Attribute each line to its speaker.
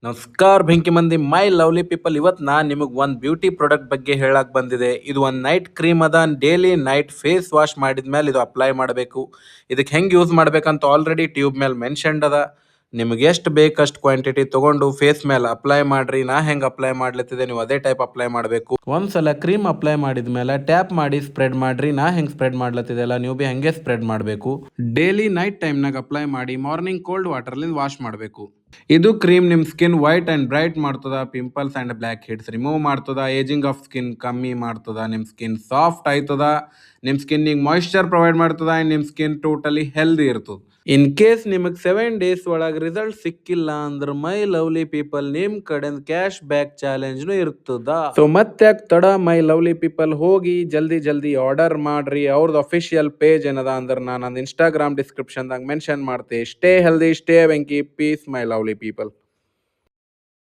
Speaker 1: ನಮಸ್ಕಾರ ಬೆಂಕಿ ಮಂದಿ ಮೈ ಲವ್ಲಿ ಪೀಪಲ್. ಇವತ್ತು ನಾನು ನಿಮಗೆ ಒಂದು ಬ್ಯೂಟಿ ಪ್ರಾಡಕ್ಟ್ ಬಗ್ಗೆ ಹೇಳಕ್ ಬಂದಿದೆ. ಇದು ಒಂದು ನೈಟ್ ಕ್ರೀಮ್ ಅದ. ಡೈಲಿ ನೈಟ್ ಫೇಸ್ ವಾಶ್ ಮಾಡಿದ್ಮೇಲೆ ಇದು ಅಪ್ಲೈ ಮಾಡಬೇಕು. ಇದಕ್ಕೆ ಹೆಂಗೆ ಯೂಸ್ ಮಾಡ್ಬೇಕಂತ ಆಲ್ರೆಡಿ ಟ್ಯೂಬ್ ಮೇಲೆ ಮೆನ್ಷನ್ಡ್ ಅದ. ನಿಮಗೆ ಎಷ್ಟು ಬೇಕಷ್ಟು ಕ್ವಾಂಟಿಟಿ ತಗೊಂಡು ಫೇಸ್ ಮೇಲೆ ಅಪ್ಲೈ ಮಾಡ್ರಿ. ನಾ ಹೆಂಗೆ ಅಪ್ಲೈ ಮಾಡ್ಲತ್ತಿದೆ ನೀವು ಅದೇ ಟೈಪ್ ಅಪ್ಲೈ ಮಾಡಬೇಕು. ಒಂದ್ಸಲ ಕ್ರೀಮ್ ಅಪ್ಲೈ ಮಾಡಿದ್ಮೇಲೆ ಟ್ಯಾಪ್ ಮಾಡಿ ಸ್ಪ್ರೆಡ್ ಮಾಡ್ರಿ. ನಾ ಹೆಂಗೆ ಸ್ಪ್ರೆಡ್ ಮಾಡ್ಲತ್ತಿದೆ ಅಲ್ಲ ನೀವು ಬಿ ಹಂಗೆ ಸ್ಪ್ರೆಡ್ ಮಾಡಬೇಕು. ಡೈಲಿ ನೈಟ್ ಟೈಮ್ನಾಗ ಅಪ್ಲೈ ಮಾಡಿ ಮಾರ್ನಿಂಗ್ ಕೋಲ್ಡ್ ವಾಟರ್ಲಿಂದ ವಾಶ್ ಮಾಡಬೇಕು. ಇದು ಕ್ರೀಮ್ ನಿಮ್ ಸ್ಕಿನ್ ವೈಟ್ ಅಂಡ್ ಬ್ರೈಟ್ ಮಾಡ್ತದ, pimples and black heads remove ಮಾಡ್ತದ, ಏಜಿಂಗ್ ಆಫ್ ಸ್ಕಿನ್ ಕಮ್ಮಿ ಮಾಡ್ತದ, ನಿಮ್ ಸ್ಕಿನ್ ಸಾಫ್ಟ್ ಆಯ್ತದ, ನಿಮ್ ಸ್ಕಿನ್ನಿಗೆ ಮಾಯಿಶ್ಚರ್ ಪ್ರೊವೈಡ್ ಮಾಡ್ತದ ಅಂಡ್ ನಿಮ್ ಸ್ಕಿನ್ ಟೋಟಲಿ ಹೆಲ್ದಿ ಇರ್ತದ. ಇನ್ ಕೇಸ್ ನಿಮಗೆ 7 days ಒಳಗೆ ರಿಸಲ್ಟ್ ಸಿಕ್ಕಿಲ್ಲ ಅಂದ್ರೆ ಮೈ ಲವ್ಲಿ ಪೀಪಲ್ ನಿಮ್ ಕಡೆಯಿಂದ ಕ್ಯಾಶ್ ಬ್ಯಾಕ್ ಚಾಲೆಂಜ್ನು ಇರ್ತದ. ಸೊ ಮತ್ತೆ ತಡ ಮೈ ಲವ್ಲಿ ಪೀಪಲ್ ಹೋಗಿ ಜಲ್ದಿ ಜಲ್ದಿ ಆರ್ಡರ್ ಮಾಡ್ರಿ. ಅವ್ರದ್ದು ಅಫಿಷಿಯಲ್ ಪೇಜ್ ಏನದ ಅಂದ್ರೆ ನಾನು ಇನ್ಸ್ಟಾಗ್ರಾಮ್ ಡಿಸ್ಕ್ರಿಪ್ಷನ್ದಾಗ ಮೆನ್ಷನ್ ಮಾಡ್ತೆ. Stay healthy, stay Venki, peace my lovely people.